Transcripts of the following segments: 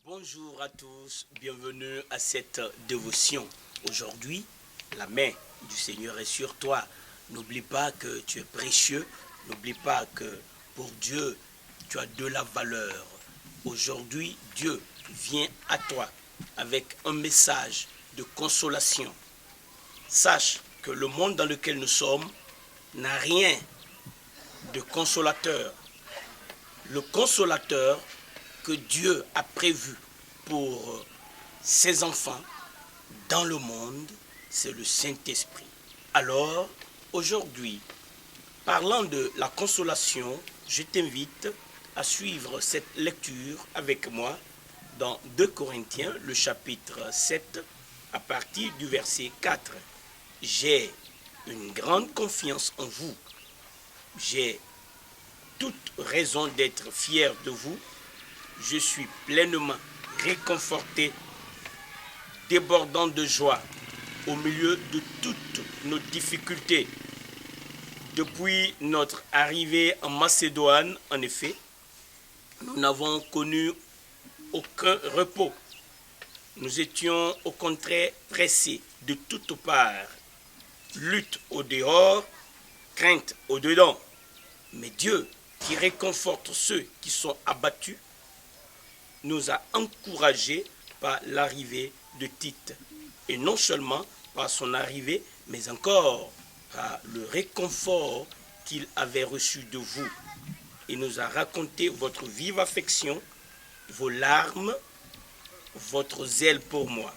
Bonjour à tous, bienvenue à cette dévotion. Aujourd'hui, la main du Seigneur est sur toi. N'oublie pas que tu es précieux, n'oublie pas que pour Dieu, tu as de la valeur. Aujourd'hui, Dieu vient à toi avec un message de consolation. Sache que le monde dans lequel nous sommes n'a rien de consolateur. Le consolateur que Dieu a prévu pour ses enfants dans le monde, c'est le Saint-Esprit. Alors, aujourd'hui, parlant de la consolation, je t'invite à suivre cette lecture avec moi dans 2 Corinthiens, le chapitre 7, à partir du verset 4. J'ai une grande confiance en vous. J'ai toute raison d'être fier de vous. Je suis pleinement réconforté, débordant de joie au milieu de toutes nos difficultés. Depuis notre arrivée en Macédoine, en effet, nous n'avons connu aucun repos. Nous étions au contraire pressés de toutes parts. Lutte au dehors, crainte au dedans. Mais Dieu, qui réconforte ceux qui sont abattus, nous a encouragés par l'arrivée de Tite. Et non seulement par son arrivée, mais encore par le réconfort qu'il avait reçu de vous. Il nous a raconté votre vive affection, vos larmes, votre zèle pour moi,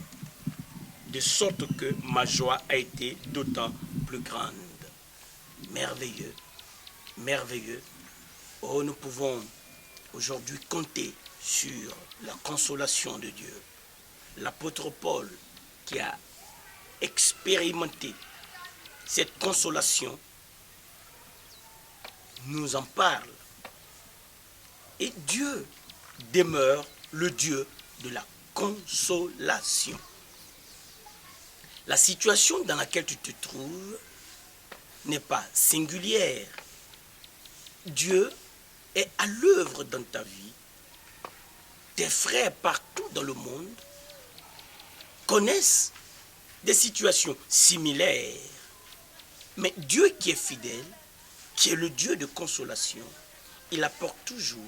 de sorte que ma joie a été d'autant plus grande. Merveilleux, merveilleux. Oh, nous pouvons aujourd'hui compter sur la consolation de Dieu. L'apôtre Paul, qui a expérimenté cette consolation, nous en parle. Et Dieu demeure le Dieu de la consolation. La situation dans laquelle tu te trouves n'est pas singulière. Dieu est à l'œuvre dans ta vie. Tes frères partout dans le monde connaissent des situations similaires. Mais Dieu qui est fidèle, qui est le Dieu de consolation, il apporte toujours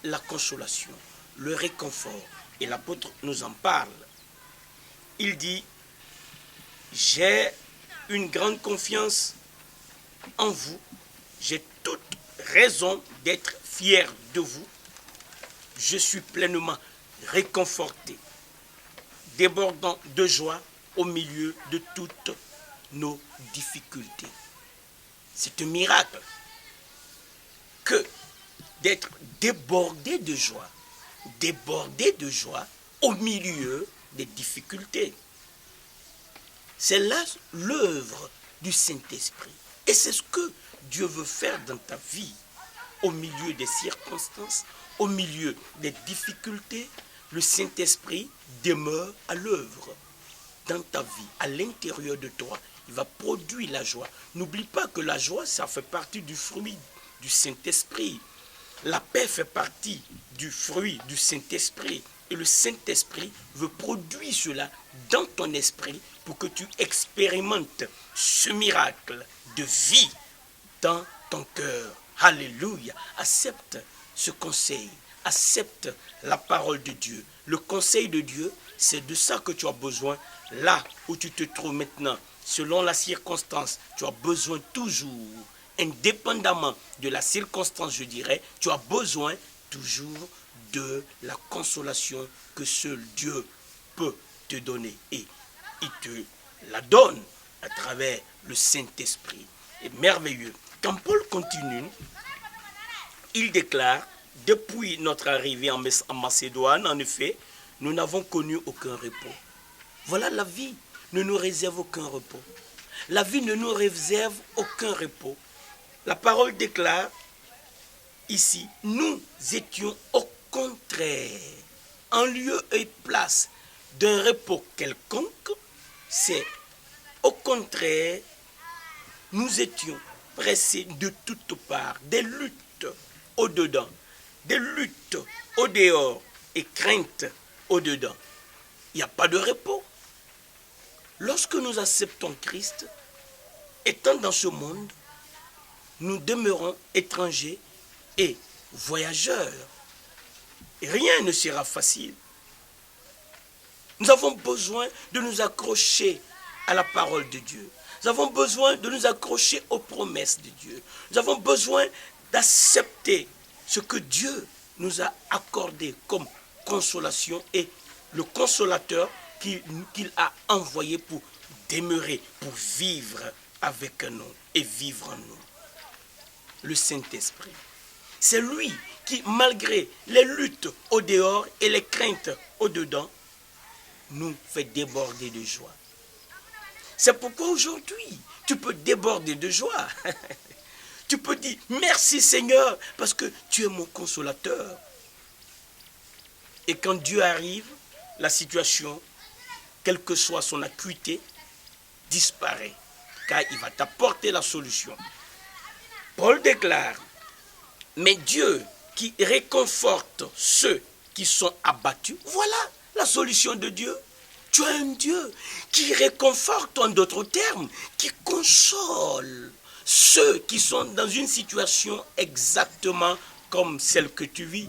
la consolation, le réconfort. Et l'apôtre nous en parle. Il dit, j'ai une grande confiance en vous, j'ai toute raison d'être fier de vous. Je suis pleinement réconforté, débordant de joie au milieu de toutes nos difficultés. C'est un miracle que d'être débordé de joie au milieu des difficultés. C'est là l'œuvre du Saint-Esprit. Et c'est ce que Dieu veut faire dans ta vie. Au milieu des circonstances, au milieu des difficultés, le Saint-Esprit demeure à l'œuvre dans ta vie, à l'intérieur de toi. Il va produire la joie. N'oublie pas que la joie, ça fait partie du fruit du Saint-Esprit. La paix fait partie du fruit du Saint-Esprit. Et le Saint-Esprit veut produire cela dans ton esprit pour que tu expérimentes ce miracle de vie dans ton cœur. Alléluia. Accepte ce conseil. Accepte la parole de Dieu. Le conseil de Dieu, c'est de ça que tu as besoin là où tu te trouves maintenant. Selon la circonstance, tu as besoin toujours, indépendamment de la circonstance, je dirais, tu as besoin toujours de la consolation que seul Dieu peut te donner. Et il te la donne à travers le Saint-Esprit. C'est merveilleux. Quand Paul continue, il déclare, depuis notre arrivée en Macédoine, en effet, nous n'avons connu aucun repos. Voilà, la vie ne nous réserve aucun repos. La vie ne nous réserve aucun repos. La parole déclare ici, nous étions au contraire, en lieu et place d'un repos quelconque, c'est au contraire, nous étions pressés de toutes parts, des luttes au dedans, des luttes au dehors et crainte au-dedans. Il n'y a pas de repos. Lorsque nous acceptons Christ, étant dans ce monde, nous demeurons étrangers et voyageurs. Et rien ne sera facile. Nous avons besoin de nous accrocher à la parole de Dieu. Nous avons besoin de nous accrocher aux promesses de Dieu. Nous avons besoin d'accepter ce que Dieu nous a accordé comme consolation et le consolateur qu'il a envoyé pour demeurer, pour vivre avec nous et vivre en nous. Le Saint-Esprit. C'est lui qui, malgré les luttes au dehors et les craintes au dedans, nous fait déborder de joie. C'est pourquoi aujourd'hui, tu peux déborder de joie. Tu peux dire merci Seigneur parce que tu es mon consolateur. Et quand Dieu arrive, la situation, quelle que soit son acuité, disparaît. Car il va t'apporter la solution. Paul déclare, mais Dieu qui réconforte ceux qui sont abattus, voilà la solution de Dieu. Tu as un Dieu qui réconforte, en d'autres termes, qui console ceux qui sont dans une situation exactement comme celle que tu vis.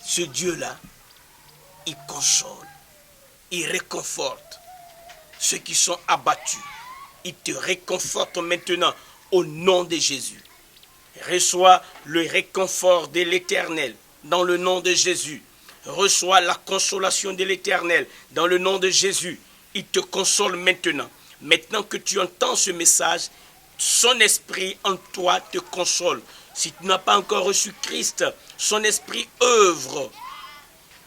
Ce Dieu-là, il console, il réconforte ceux qui sont abattus. Il te réconforte maintenant au nom de Jésus. Reçois le réconfort de l'Éternel dans le nom de Jésus. Reçois la consolation de l'Éternel dans le nom de Jésus. Il te console maintenant. Maintenant que tu entends ce message, son esprit en toi te console. Si tu n'as pas encore reçu Christ, son esprit œuvre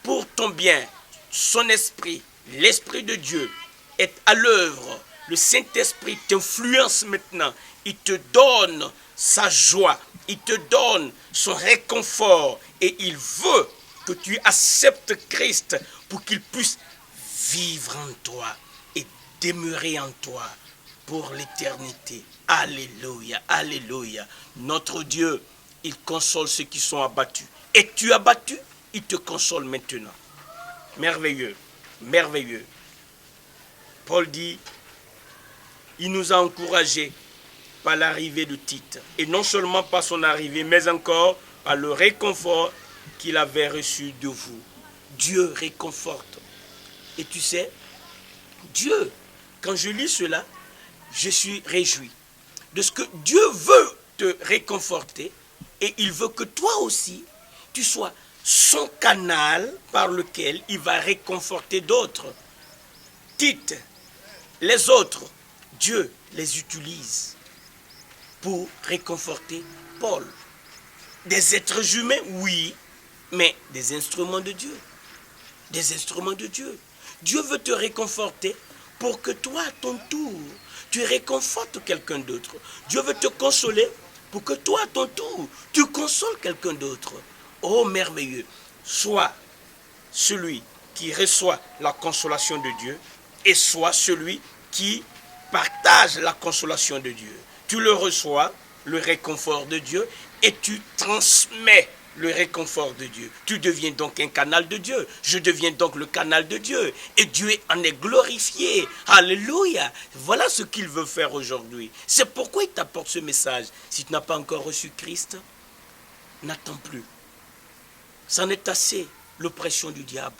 pour ton bien. Son esprit, l'Esprit de Dieu, est à l'œuvre. Le Saint-Esprit t'influence maintenant. Il te donne sa joie. Il te donne son réconfort. Et il veut que tu acceptes Christ pour qu'il puisse vivre en toi et demeurer en toi pour l'éternité. Alléluia, alléluia. Notre Dieu, il console ceux qui sont abattus. Et tu abattu, il te console maintenant. Merveilleux, merveilleux. Paul dit, il nous a encouragés par l'arrivée de Tite. Et non seulement par son arrivée, mais encore par le réconfort qu'il avait reçu de vous. Dieu réconforte. Et tu sais, Dieu, quand je lis cela, je suis réjoui de ce que Dieu veut te réconforter et il veut que toi aussi, tu sois son canal par lequel il va réconforter d'autres. Tite, les autres, Dieu les utilise pour réconforter Paul. Des êtres humains, oui, mais des instruments de Dieu. Des instruments de Dieu. Dieu veut te réconforter pour que toi, à ton tour, tu réconfortes quelqu'un d'autre. Dieu veut te consoler pour que toi, à ton tour, tu consoles quelqu'un d'autre. Oh, merveilleux. Sois celui qui reçoit la consolation de Dieu et sois celui qui partage la consolation de Dieu. Tu le reçois, le réconfort de Dieu, et tu transmets le réconfort de Dieu. Tu deviens donc un canal de Dieu. Je deviens donc le canal de Dieu. Et Dieu en est glorifié. Alléluia. Voilà ce qu'il veut faire aujourd'hui. C'est pourquoi il t'apporte ce message. Si tu n'as pas encore reçu Christ, n'attends plus. C'en est assez, l'oppression du diable.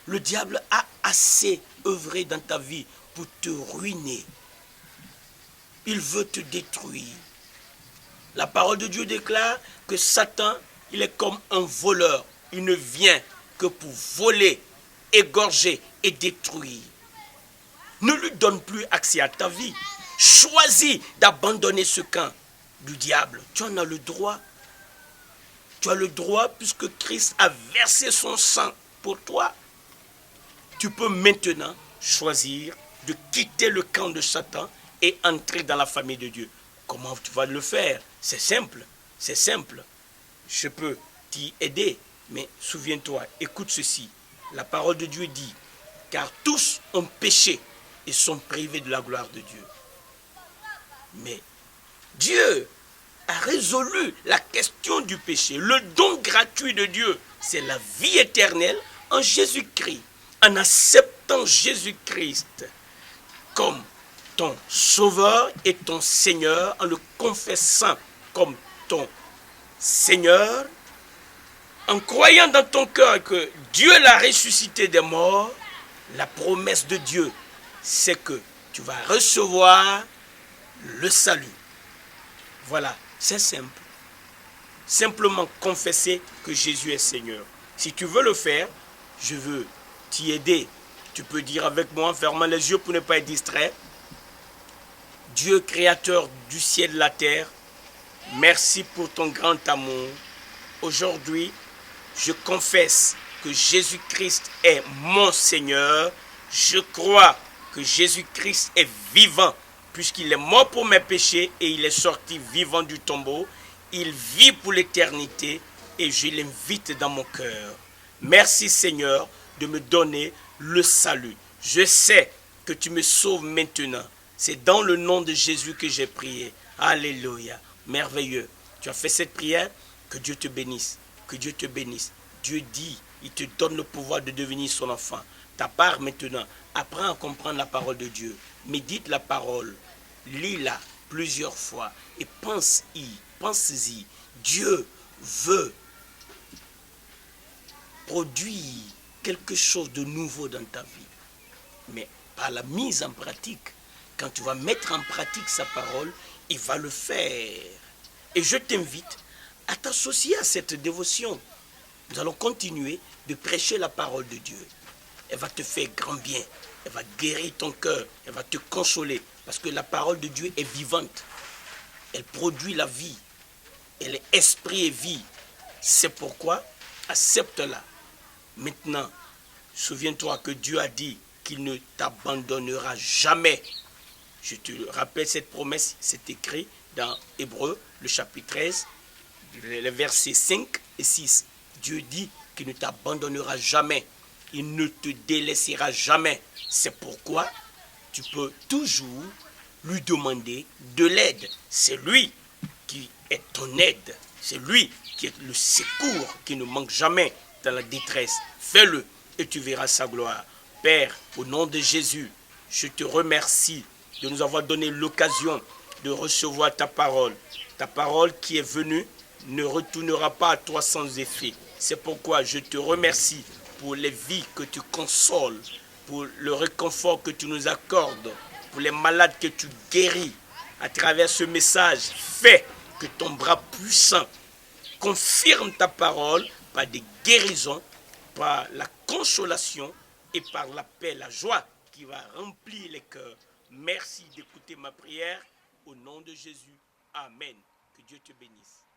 Le diable a assez œuvré dans ta vie pour te ruiner. Il veut te détruire. La parole de Dieu déclare que Satan, il est comme un voleur. Il ne vient que pour voler, égorger et détruire. Ne lui donne plus accès à ta vie. Choisis d'abandonner ce camp du diable. Tu en as le droit. Tu as le droit puisque Christ a versé son sang pour toi. Tu peux maintenant choisir de quitter le camp de Satan et entrer dans la famille de Dieu. Comment tu vas le faire? C'est simple, c'est simple. Je peux t'y aider, mais souviens-toi, écoute ceci. La parole de Dieu dit, car tous ont péché et sont privés de la gloire de Dieu. Mais Dieu a résolu la question du péché. Le don gratuit de Dieu, c'est la vie éternelle en Jésus-Christ. En acceptant Jésus-Christ comme ton sauveur et ton Seigneur, en le confessant comme ton Seigneur, en croyant dans ton cœur que Dieu l'a ressuscité des morts, la promesse de Dieu, c'est que tu vas recevoir le salut. Voilà, c'est simple. Simplement confesser que Jésus est Seigneur. Si tu veux le faire, je veux t'y aider. Tu peux dire avec moi en fermant les yeux pour ne pas être distrait. Dieu créateur du ciel et de la terre, merci pour ton grand amour. Aujourd'hui, je confesse que Jésus-Christ est mon Seigneur. Je crois que Jésus-Christ est vivant puisqu'il est mort pour mes péchés et il est sorti vivant du tombeau. Il vit pour l'éternité et je l'invite dans mon cœur. Merci Seigneur de me donner le salut. Je sais que tu me sauves maintenant. C'est dans le nom de Jésus que j'ai prié. Alléluia. Merveilleux. Tu as fait cette prière. Que Dieu te bénisse. Que Dieu te bénisse. Dieu dit, il te donne le pouvoir de devenir son enfant. Ta part maintenant, apprends à comprendre la parole de Dieu. Médite la parole. Lis-la plusieurs fois et pense-y. Pense-y. Dieu veut produire quelque chose de nouveau dans ta vie. Mais par la mise en pratique, quand tu vas mettre en pratique sa parole, il va le faire. Et je t'invite à t'associer à cette dévotion. Nous allons continuer de prêcher la parole de Dieu. Elle va te faire grand bien. Elle va guérir ton cœur. Elle va te consoler. Parce que la parole de Dieu est vivante. Elle produit la vie. Elle est esprit et vie. C'est pourquoi, accepte-la. Maintenant, souviens-toi que Dieu a dit qu'il ne t'abandonnera jamais. Je te rappelle cette promesse, c'est écrit dans Hébreux, le chapitre 13, les versets 5 et 6. Dieu dit qu'il ne t'abandonnera jamais. Il ne te délaissera jamais. C'est pourquoi tu peux toujours lui demander de l'aide. C'est lui qui est ton aide. C'est lui qui est le secours qui ne manque jamais dans la détresse. Fais-le et tu verras sa gloire. Père, au nom de Jésus, je te remercie de nous avoir donné l'occasion de recevoir ta parole. Ta parole qui est venue ne retournera pas à toi sans effet. C'est pourquoi je te remercie pour les vies que tu consoles, pour le réconfort que tu nous accordes, pour les malades que tu guéris. À travers ce message, fais que ton bras puissant confirme ta parole par des guérisons, par la consolation et par la paix, la joie qui va remplir les cœurs. Merci d'écouter ma prière. Au nom de Jésus. Amen. Que Dieu te bénisse.